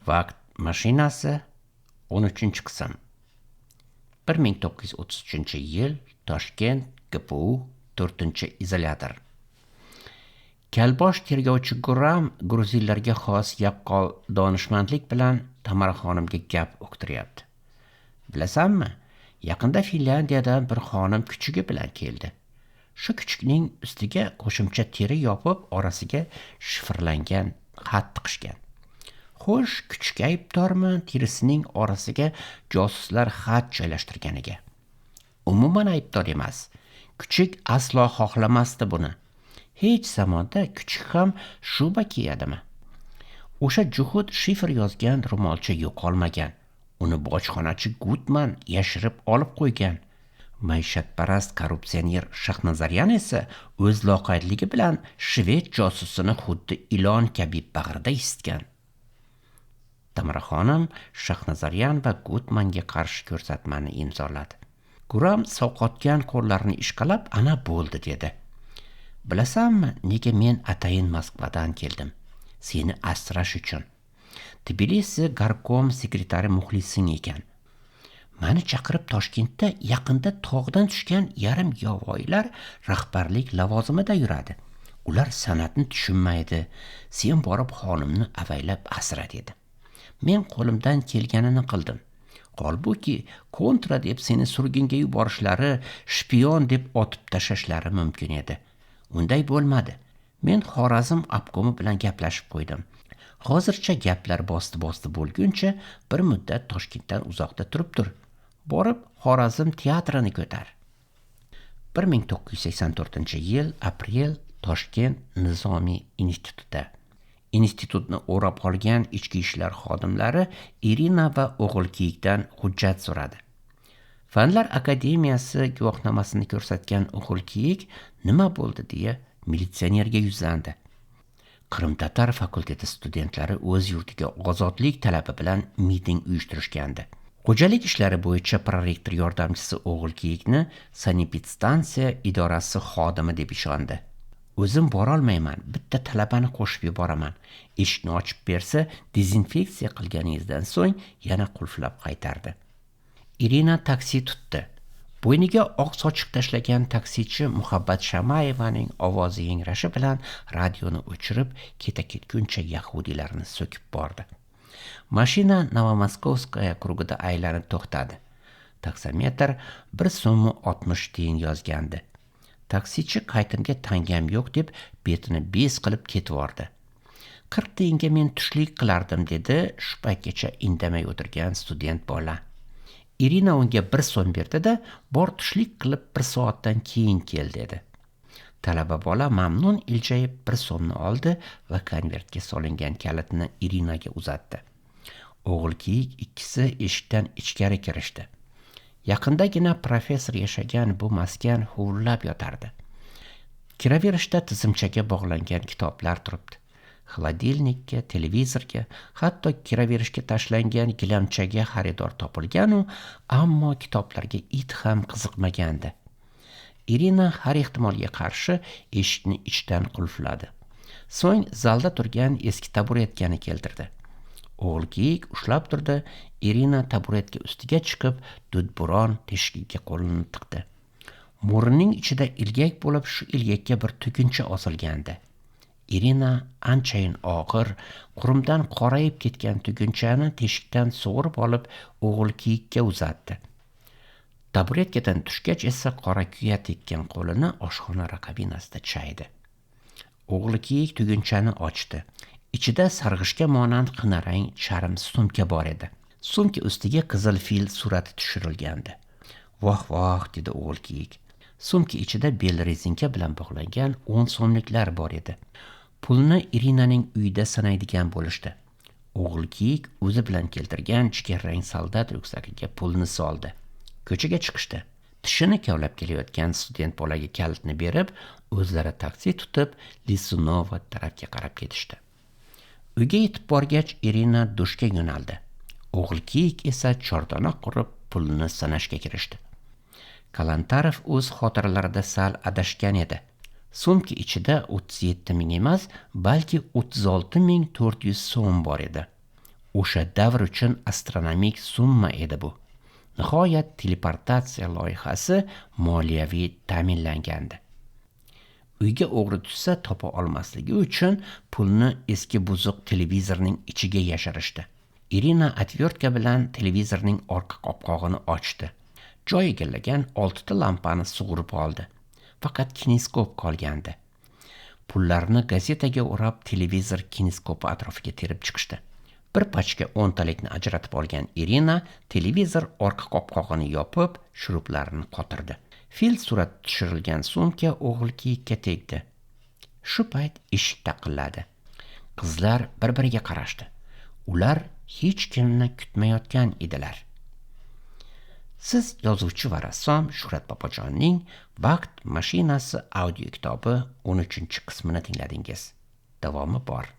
Vaqt mashinasi 13-qism. 1933-yil Toshkent GPU 4-izolyator. Kalbosh tergovchi Guram gruzinlarga xos yaqqol donishmandlik bilan Tamaraxonimga gap uqtiryapti. Bilasanmi, yaqinda Finlandiyadan bir xonim kuchugi bilan keldi. Shu kuchukning ustiga qo'shimcha teri yopib, orasiga shifrlangan xat tiqishgan. Xo'sh, kuchuk aybdormi terisining orasiga josuslar xat joylashtirganiga? Umuman aybdor emas. Kuchuk aslo xohlamasdi buni. Hech zamonda kuchuk ham shuba kiyadimi? O'sha juhud shifr yozgan ro'molcha yo'qolmagan. Uni bojxonachi Gutman yashirib olib qo'ygan. Maishatparast korrupsioner Shahnazaryan esa o'z loqaydligi bilan shved josusini xuddi ilon kabi bag'rida isitgan. Tamaraxonim Shahnazaryan va Gutmanga qarshi ko'rsatmani imzoladi. Guram sovqotgan qo'llarini ishqalab, ana bo'ldi dedi. Bilasanmi, nega men atayin Moskvadan keldim? Seni asrash uchun. Tbilisi garkom sekretari Muxlising ekan. Mani chaqirib Toshkentda yaqinda tog'dan tushgan yarim yovvoyilar rahbarlik lavozimida yuradi. Ular san'atni tushunmaydi. Sen borib xonimni avaylab asra dedi. Men qo'limdan kelganini qildim. Holbuki kontra deb seni surgunga yuborishlari, shpion deb otib tashlashlari mumkin edi. Unday bo'lmadi. Men Xorazm obkomi bilan gaplashib qo'ydim. Hozircha gaplar bosti bo'lguncha bir muddat Toshkentdan uzoqda turib tur. Borib Xorazm teatrini ko'tar. 1984-yil aprel Toshkent Nizomiy institutida. Institutni o'rab olgan ichki ishlar xodimlari Irina va o'g'il kiyikdan hujjat so'radi. Fanlar akademiyasi guvohnomasini ko'rsatgan o'g'il kiyik nima bo'ldi deya militsionerga yuzlandi. Qrim-tatar fakulteti studentlari o'z yurtiga ozodlik talabi bilan miting uyushtirishgandi. Xo'jalik ishlari bo'yicha prorektor yordamchisi o'g'il kiyikni sanepidstansiya idorasi xodimi deb ishondi. O'zim borolmayman, bitta talabani qo'shib yuboraman. Eshikni ochib bersa, dezinfeksiya qilganingizdan so'ng yana qulflab qaytardi. Irina taksi tutdi. Bo'yniga oq sochiq tashlagan taksichi Muhabbat Shamayevaning ovozi yangrashi bilan radioni o'chirib, keta-ketguncha yahudiylarni so'kib bordi. Mashina Novomoskovskaya krugida aylanib to'xtadi. Taksometr 1.60 yozgandi. Taksichi qaytimga tangam yo'q deb betini bez qilib ketvordi. 40 tiyinga men tushlik qilardim dedi shu paytgacha indamay o'tirgan student bola. Irina unga 1 so'm berdi-da, bor tushlik qilib 1 soatdan keyin kel dedi. Talaba bola mamnun iljayib 1 so'mni oldi va konvertga solingan kalitni Irinaga uzatdi. O'g'il kiyik ikkisi eshikdan ichkari kirishdi. Yaqindagina professor yashagan bu maskan huvillab yotardi. Kiraverishda tizimchaga bog'langan kitoblar turibdi. Xolodilnikka, televizorga, hatto kiraverishga tashlangan gilamchaga xaridor topilgan-u, ammo kitoblarga it ham qiziqmagandi. Irina har ehtimolga qarshi eshikni ichdan qulfladi. So'ng zalda turgan eski taburetkani keltirdi. O'g'il kiyik ushlab turdi. Irina taburetka ustiga chiqib, dudburon teshigiga qo'lini tiqdi. Mo'rining ichida ilgak bo'lib, shu ilgakka bir tuguncha osilgandi. Irina anchayin og'ir, qurumdan qorayib ketgan tugunchani teshikdan sug'urib olib, o'g'il kiyikka uzatdi. Taburetkadan tushgach esa qora kuya tekkan qo'lini oshxona rakabinasida chaydi. O'g'il kiyik tugunchani ochdi. Ichida sarg'ishga monand qinarang charm sumka bor edi. Sumka ustiga qizil fil surati tushirilgandi. Voh voh dedi o'g'il kiyik. Sumka ichida bel rezinka bilan bog'langan 10 so'mliklar bor edi. Pulni Irinaning uyida sanaydigan bo'lishdi. O'g'il kiyik o'zi bilan keltirgan jigarrang soldat ryukzakiga pulni soldi. Ko'chaga chiqishdi. Tishini kavlab kelayotgan student bolaga kalitni berib, o'zlari taksi tutib, Lisunova tarafga qarab ketishdi. Uyga yetib borgach, Irina dushga yo'naldi. O'g'il kiyik esa chordona qurib pulni sanashga kirishdi. Kalantarov o'z xotiralarida sal adashgan edi. Sumka ichida 37 ming emas, balki 36 400 so'm bor edi. O'sha davr uchun astronomik summa edi bu. Nihoyat teleportatsiya loyihasi moliyaviy ta'minlangandi. Uyga o'g'ri tushsa topa olmasligi uchun pulni eski buzuq televizorning ichiga yashirishdi. Irina atvertka bilan televizorning orqa qopqog'ini ochdi. Joy egallagan 6 ta lampani sug'urib oldi. Faqat kineskop qolgandi. Pullarni gazetaga o'rab televizor kineskopi atrofiga terib chiqishdi. Bir pachka 10 talikni ajratib olgan Irina televizor orqa qopqog'ini yopib, shuruplarni qotirdi. Fil surat tushirilgan sumka o'g'il kiyikka tegdi. Shu payt eshik taqilladi. Qizlar bir-biriga qarashdi. Ular hech kimni kutmayotgan edilar. Siz yozuvchi va rassom Shuhrat Bobojonning Vaqt mashinasi audio kitobi 13-qismini tingladingiz. Davomi bor.